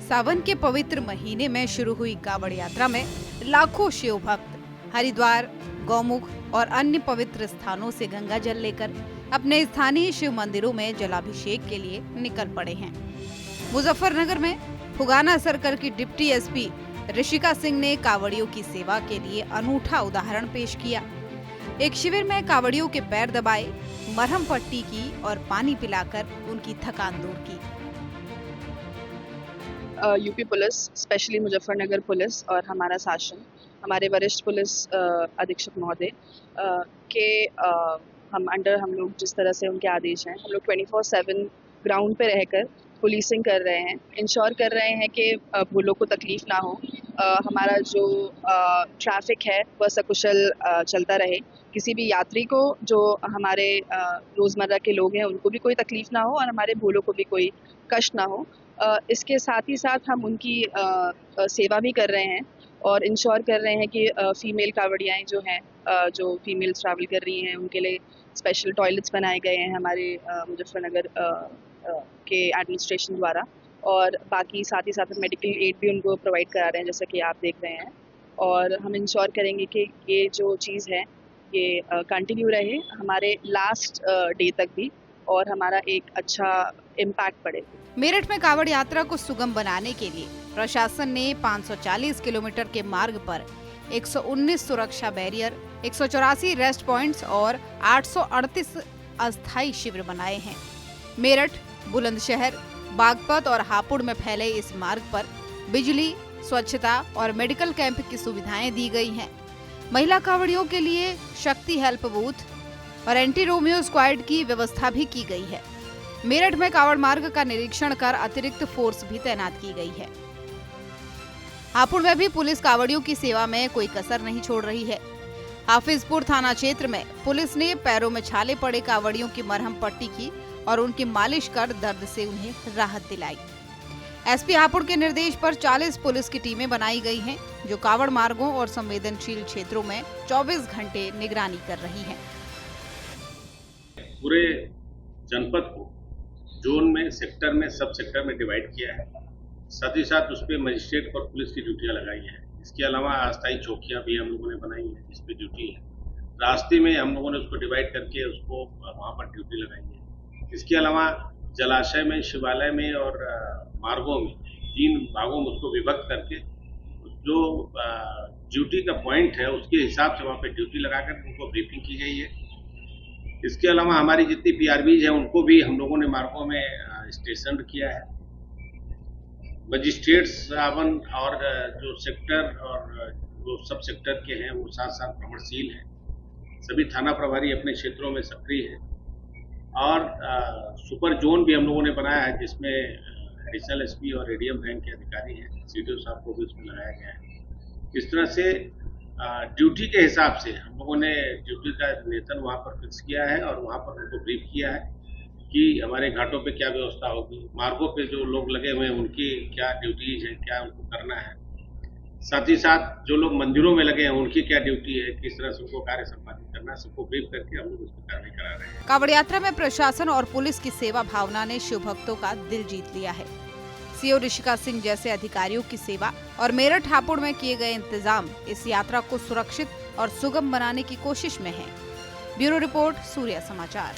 सावन के पवित्र महीने में शुरू हुई कावड़ यात्रा में लाखों शिव भक्त हरिद्वार, गौमुख और अन्य पवित्र स्थानों से गंगा जल लेकर अपने स्थानीय शिव मंदिरों में जलाभिषेक के लिए निकल पड़े हैं। मुजफ्फरनगर में फुगाना सर्कल की डिप्टी एसपी ऋषिका सिंह ने कावड़ियों की सेवा के लिए अनूठा उदाहरण पेश किया। एक शिविर में कावड़ियों के पैर दबाए, मरहम पट्टी की और पानी पिलाकर उनकी थकान दूर की। UP police, specially Muzaffarnagar police और हमारा शासन, हमारे वरिष्ठ पुलिस अधीक्षक महोदय के हम लोग जिस तरह से उनके आदेश हैं, हम लोग 24/7 ग्राउंड पे रहकर पुलिसिंग कर रहे हैं, इंश्योर कर रहे हैं कि भूलों को तकलीफ ना हो, हमारा जो ट्रैफिक है वह सकुशल चलता रहे, किसी भी यात्री को जो हमारे रोज़मर्रा के लोग हैं उनको भी कोई तकलीफ ना हो और हमारे भूलों को भी कोई कष्ट ना हो। इसके साथ ही साथ हम उनकी सेवा भी कर रहे हैं और इंश्योर कर रहे हैं कि फीमेल कावड़ियाएँ जो हैं, जो फीमेल्स ट्रैवल कर रही हैं उनके लिए स्पेशल टॉयलेट्स बनाए गए हैं हमारे मुजफ्फरनगर के एडमिनिस्ट्रेशन द्वारा, और बाकी साथ ही साथ मेडिकल एड भी उनको प्रोवाइड करा रहे हैं जैसा कि आप देख रहे हैं। और हम इंश्योर करेंगे कि ये जो चीज़ है ये कंटिन्यू रहे हमारे लास्ट डे तक भी और हमारा एक अच्छा इम्पैक्ट पड़े। मेरठ में कावड़ यात्रा को सुगम बनाने के लिए प्रशासन ने 540 किलोमीटर के मार्ग पर 119 सुरक्षा बैरियर, 184 रेस्ट पॉइंट्स और 838 अस्थायी शिविर बनाए हैं। मेरठ, बुलंदशहर, बागपत और हापुड़ में फैले इस मार्ग पर बिजली, स्वच्छता और मेडिकल कैंप की सुविधाएं दी गई हैं। महिला कावड़ियों के लिए शक्ति हेल्प बूथ और एंटी रोमियो स्क्वाड की व्यवस्था भी की गई है। मेरठ में कावड़ मार्ग का निरीक्षण कर अतिरिक्त फोर्स भी तैनात की गई है। हापुड़ में भी पुलिस कावड़ियों की सेवा में कोई कसर नहीं छोड़ रही है। हाफिजपुर थाना क्षेत्र में पुलिस ने पैरों में छाले पड़े कावड़ियों की मरहम पट्टी की और उनकी मालिश कर दर्द से उन्हें राहत दिलाई। एसपी हापुड़ के निर्देश पर 40 पुलिस की टीमें बनाई गई हैं, जो कावड़ मार्गों और संवेदनशील क्षेत्रों में 24 घंटे निगरानी कर रही हैं। पूरे जनपद को जोन में, सेक्टर में, सब सेक्टर में डिवाइड किया है। साथ ही साथ उस पर मजिस्ट्रेट और पुलिस की ड्यूटियां लगाई हैं। इसके अलावा अस्थायी चौकियां भी हम लोगों ने बनाई हैं, इस पर ड्यूटी है। रास्ते में हम लोगों ने उसको डिवाइड करके उसको वहाँ पर ड्यूटी लगाई है। इसके अलावा जलाशय में, शिवालय में और मार्गों में 3 भागों में उसको विभक्त करके जो ड्यूटी का पॉइंट है उसके हिसाब से वहाँ पे ड्यूटी लगाकर उनको ब्रीफिंग की गई है। इसके अलावा हमारी जितनी पीआरबीज हैं उनको भी हम लोगों ने मार्गों में स्टेशन किया है। मजिस्ट्रेट सावन और जो सेक्टर और जो सब सेक्टर के हैं वो साथ साथ भ्रमणशील हैं। सभी थाना प्रभारी अपने क्षेत्रों में सक्रिय है और सुपर जोन भी हम लोगों ने बनाया है जिसमें एडिशनल एसपी और एडीएम रैंक के अधिकारी हैं। सीडीओ साहब को भी उसमें लगाया गया है। इस तरह से ड्यूटी के हिसाब से हम लोगों ने ड्यूटी का वेतन वहाँ पर फिक्स किया है और वहाँ पर उनको ब्रीफ किया है कि हमारे घाटों पे क्या व्यवस्था होगी, मार्गों पे जो लोग लगे हुए हैं उनकी क्या ड्यूटीज है, क्या उनको करना है। साथ ही साथ जो लोग मंदिरों में लगे हैं उनकी क्या ड्यूटी है, किस तरह से उनको कार्य संपादित करना है, सबको ब्रीफ करके हम लोग उस पर कार्रवाई करा रहे हैं। कावड़ यात्रा में प्रशासन और पुलिस की सेवा भावना ने शिव भक्तों का दिल जीत लिया है। सीओ ऋषिका सिंह जैसे अधिकारियों की सेवा और मेरठ हापुड़ में किए गए इंतजाम इस यात्रा को सुरक्षित और सुगम बनाने की कोशिश में है। ब्यूरो रिपोर्ट, सूर्य समाचार।